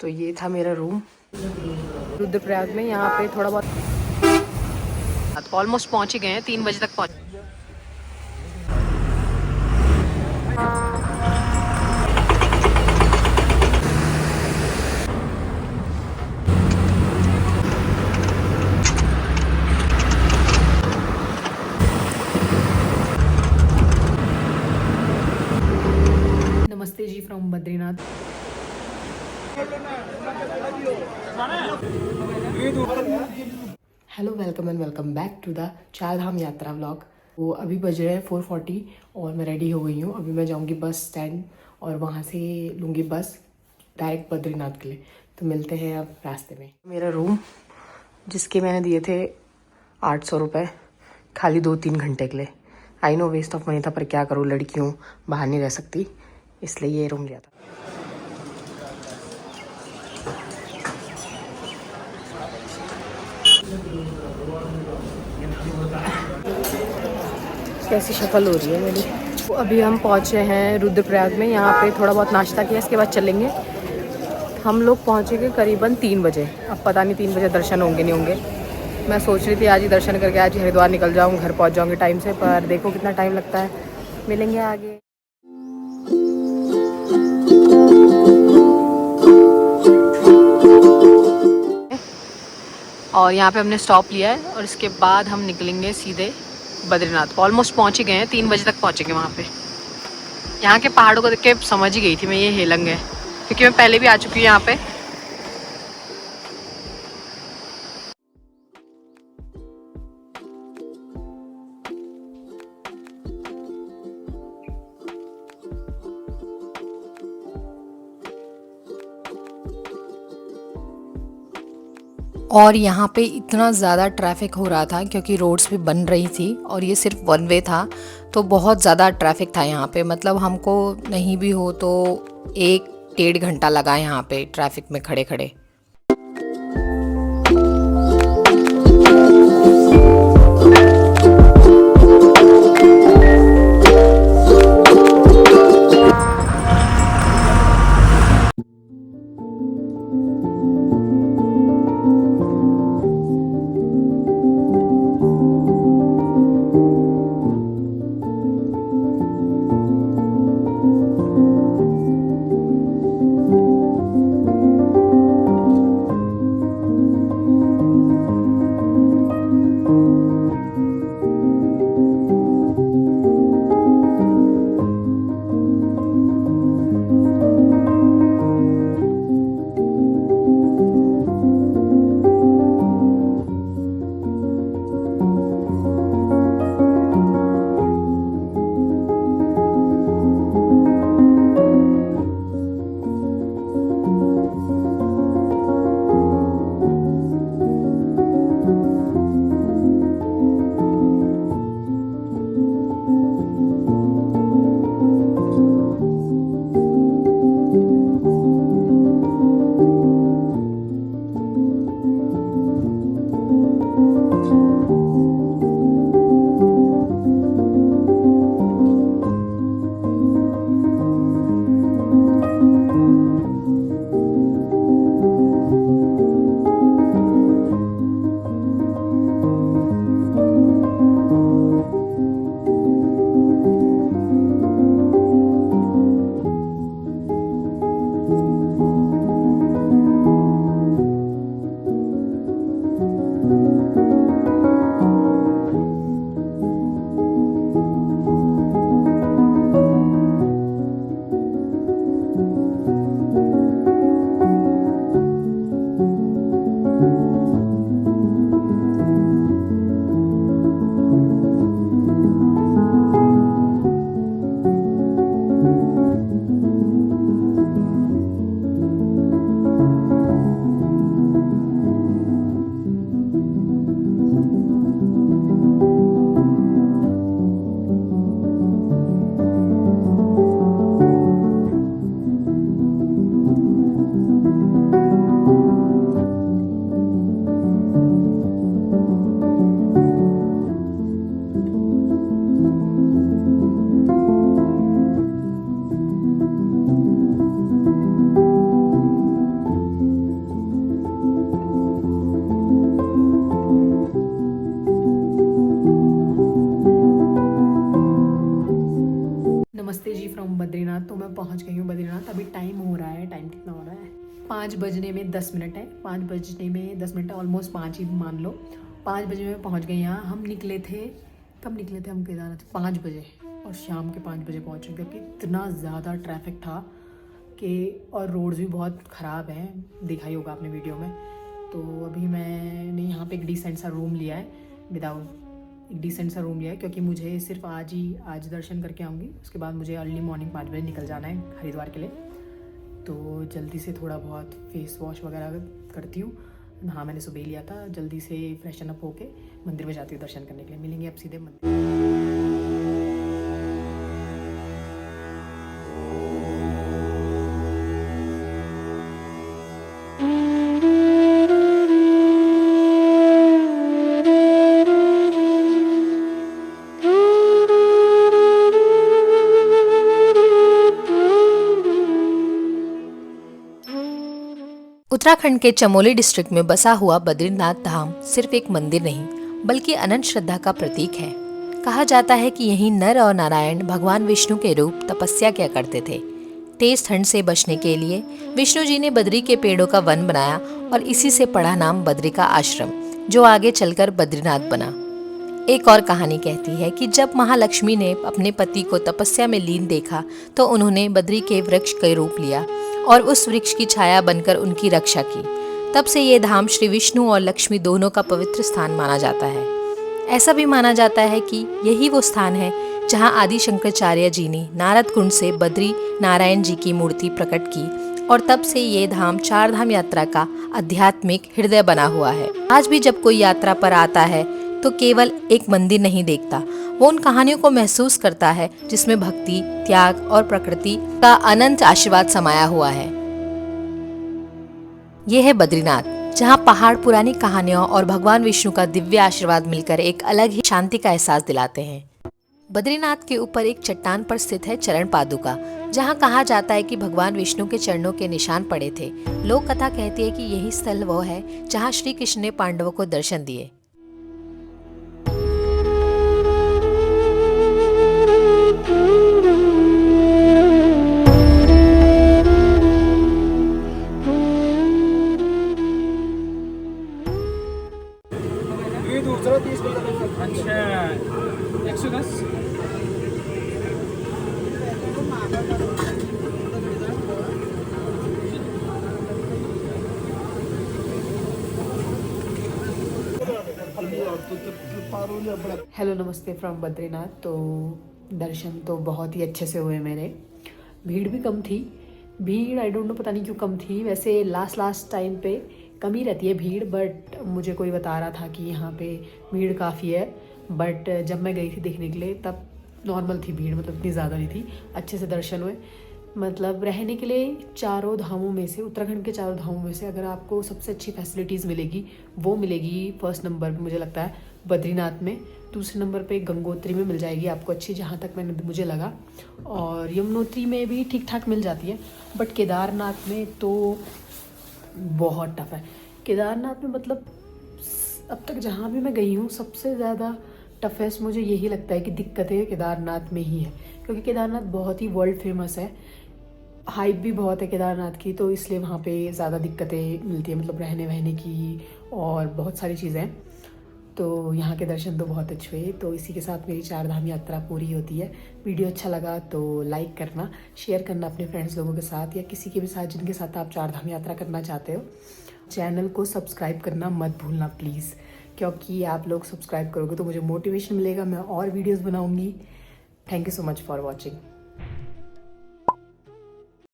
तो ये था मेरा रूम रुद्रप्रयाग में। यहाँ पे थोड़ा बहुत ऑलमोस्ट पहुँच ही गए हैं, 3 बजे तक पहुँच। नमस्ते जी from Badrinath. Hello, welcome and welcome back to the Char Dham यात्रा व्लॉग। वो अभी बज रहे हैं 4:40 और मैं रेडी हो गई हूँ। अभी मैं जाऊँगी बस स्टैंड और वहाँ से लूँगी बस डायरेक्ट बद्रीनाथ के लिए। तो मिलते हैं अब रास्ते में। मेरा रूम जिसके मैंने दिए थे 800 रुपये खाली 2-3 घंटे के लिए। I know waste of money था, पर क्या करूँ, लड़की हूँ, बाहर नहीं रह सकती, इसलिए ये रूम लिया था। कैसी शक्ल हो रही है मेरी। तो अभी हम पहुँचे हैं रुद्रप्रयाग में। यहाँ पे थोड़ा बहुत नाश्ता किया, इसके बाद चलेंगे। हम लोग पहुँचेंगे करीबन 3 बजे। अब पता नहीं 3 बजे दर्शन होंगे नहीं होंगे। मैं सोच रही थी आज ही दर्शन करके आज ही हरिद्वार निकल जाऊँ, घर पहुँच जाऊँगी टाइम से, पर देखो कितना टाइम लगता है। मिलेंगे आगे। और यहाँ पे हमने स्टॉप लिया है और इसके बाद हम निकलेंगे सीधे बद्रीनाथ। ऑलमोस्ट पहुँच ही गए हैं, 3 बजे तक पहुँचेंगे वहाँ पे। यहाँ के पहाड़ों को देख के समझ ही गई थी मैं ये हेलंग है, क्योंकि मैं पहले भी आ चुकी हूँ यहाँ पे। और यहाँ पे इतना ज़्यादा ट्रैफिक हो रहा था क्योंकि रोड्स भी बन रही थी और ये सिर्फ वन वे था, तो बहुत ज़्यादा ट्रैफिक था यहाँ पे। मतलब हमको नहीं भी हो तो 1-1.5 घंटा लगा यहाँ पे ट्रैफिक में खड़े खड़े। नमस्ते जी फ्रॉम बद्रीनाथ। तो मैं पहुंच गई हूँ बद्रीनाथ। अभी टाइम हो रहा है, टाइम कितना हो रहा है, 5 बजने में 10 मिनट है। 5 बजने में 10 मिनट है, ऑलमोस्ट 5 ही मान लो। 5 बजे में पहुंच गई यहाँ। हम निकले थे, कब निकले थे हम केदारनाथ? 5 बजे, और शाम के 5 बजे पहुँचे क्योंकि इतना ज़्यादा ट्रैफिक था कि, और रोड्स भी बहुत ख़राब हैं, देखा ही होगा आपने वीडियो में। तो अभी मैंने यहाँ पे एक डिसेंट सा रूम लिया है, एक डिसेंट सा रूम लिया है क्योंकि मुझे सिर्फ आज दर्शन करके आऊँगी। उसके बाद मुझे अर्ली मॉर्निंग 5 बजे निकल जाना है हरिद्वार के लिए। तो जल्दी से थोड़ा बहुत फेस वॉश वगैरह करती हूँ। हाँ, मैंने सुबह लिया था। जल्दी से फ्रेशन अप होके मंदिर में जाती हूँ दर्शन करने के लिए। मिलेंगे अब सीधे मंदिर। उत्तराखंड के चमोली डिस्ट्रिक्ट में बसा हुआ बद्रीनाथ धाम सिर्फ एक मंदिर नहीं बल्कि अनंत श्रद्धा का प्रतीक है। कहा जाता है कि यहीं नर और नारायण भगवान विष्णु के रूप तपस्या किया करते थे। तेज ठंड से बचने के लिए विष्णु जी ने बद्री के पेड़ों का वन बनाया और इसी से पड़ा नाम बद्री का आश्रम, जो आगे चलकर बद्रीनाथ बना। एक और कहानी कहती है कि जब महालक्ष्मी ने अपने पति को तपस्या में लीन देखा तो उन्होंने बद्री के वृक्ष का रूप लिया और उस वृक्ष की छाया बनकर उनकी रक्षा की। तब से ये धाम श्री विष्णु और लक्ष्मी दोनों का पवित्र स्थान माना जाता है। ऐसा भी माना जाता है कि यही वो स्थान है जहां आदि शंकराचार्य जी ने नारद कुंड से बद्री नारायण जी की मूर्ति प्रकट की और तब से ये धाम 4 धाम यात्रा का आध्यात्मिक हृदय बना हुआ है। आज भी जब कोई यात्रा पर आता है तो केवल एक मंदिर नहीं देखता, वो उन कहानियों को महसूस करता है जिसमें भक्ति, त्याग और प्रकृति का अनंत आशीर्वाद समाया हुआ है। यह है बद्रीनाथ, जहां पहाड़ पुरानी कहानियों और भगवान विष्णु का दिव्य आशीर्वाद मिलकर एक अलग ही शांति का एहसास दिलाते हैं। बद्रीनाथ के ऊपर एक चट्टान पर स्थित है चरण पादुका, जहां कहा जाता है कि भगवान विष्णु के चरणों के निशान पड़े थे। लोक कथा कहती है कि यही स्थल वो है जहां श्री कृष्ण ने पांडवों को दर्शन दिए। अच्छा 110। हेलो नमस्ते फ्रॉम बद्रीनाथ। तो दर्शन तो बहुत ही अच्छे से हुए मेरे। भीड़ भी कम थी। भीड़ आई डोंट नो, पता नहीं क्यों कम थी। वैसे लास्ट टाइम पे कम ही रहती है भीड़, बट मुझे कोई बता रहा था कि यहाँ पे भीड़ काफ़ी है। बट जब मैं गई थी देखने के लिए तब नॉर्मल थी भीड़, मतलब इतनी ज़्यादा नहीं थी। अच्छे से दर्शन हुए। मतलब रहने के लिए चारों धामों में से, उत्तराखंड के चारों धामों में से अगर आपको सबसे अच्छी फैसिलिटीज़ मिलेगी वो मिलेगी फर्स्ट नंबर पे मुझे लगता है बद्रीनाथ में। दूसरे नंबर पे गंगोत्री में मिल जाएगी आपको अच्छी, जहाँ तक मुझे लगा। और यमुनोत्री में भी ठीक ठाक मिल जाती है, बट केदारनाथ में तो बहुत टफ है। केदारनाथ में मतलब अब तक जहाँ भी मैं गई हूँ सबसे ज़्यादा टफेस्ट मुझे यही लगता है कि दिक्कतें केदारनाथ में ही है, क्योंकि केदारनाथ बहुत ही वर्ल्ड फेमस है। हाइप भी बहुत है केदारनाथ की, तो इसलिए वहाँ पे ज़्यादा दिक्कतें मिलती है, मतलब रहने वहने की और बहुत सारी चीज़ें। तो यहाँ के दर्शन तो बहुत अच्छे हुए। तो इसी के साथ मेरी 4 धाम यात्रा पूरी होती है। वीडियो अच्छा लगा तो लाइक करना, शेयर करना अपने फ्रेंड्स लोगों के साथ या किसी के भी साथ जिनके साथ आप 4 धाम यात्रा करना चाहते हो। चैनल को सब्सक्राइब करना मत भूलना प्लीज़, क्योंकि आप लोग सब्सक्राइब करोगे तो मुझे मोटिवेशन मिलेगा, मैं और वीडियोज़ बनाऊँगी। Thank you so much for watching.